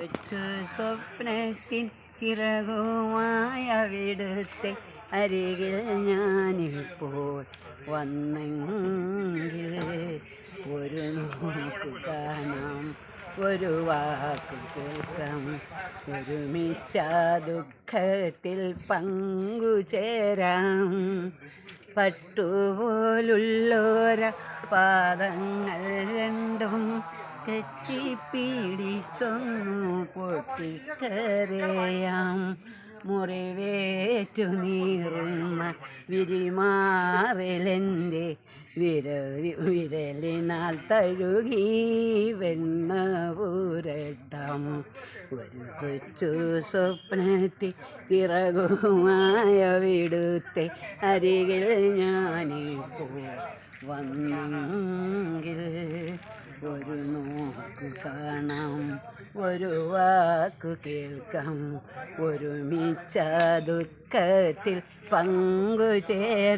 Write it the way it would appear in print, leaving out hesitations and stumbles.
കൊച്ചു സ്വപ്നത്തിൻ ചിറകുമായ അവിടുത്തെ അരികിൽ ഞാനിപ്പോൾ വന്നെങ്കിൽ ഒരു നോക്കു കാണാം, ഒരു വാക്കു കേൾക്കാം, ഒരുമിച്ച ദുഃഖത്തിൽ പങ്കുചേരാം. പട്ടുപോലുള്ളോര പാദങ്ങൾ രണ്ടും കെട്ടിപ്പിടിച്ചൊന്നു പൊട്ടിക്കരയാം. മുറിവേറ്റു നീറുന്ന വിരിമാറിലെൻ്റെ വിരലിനാൽ തഴുകി വെണ്ണ പുരട്ടാം. ഒരു കൊച്ചു സ്വപ്നത്തിൽ ചിറകുമായ വിടുത്തെ അരികിൽ ഞാനിപ്പോൾ വന്നെങ്കിൽ ഒരു നോക്കു കാണാം, ഒരു വാക്കു കേൾക്കാം, ഒരുമിച്ച ദുഃഖത്തിൽ പങ്കുചേരാം.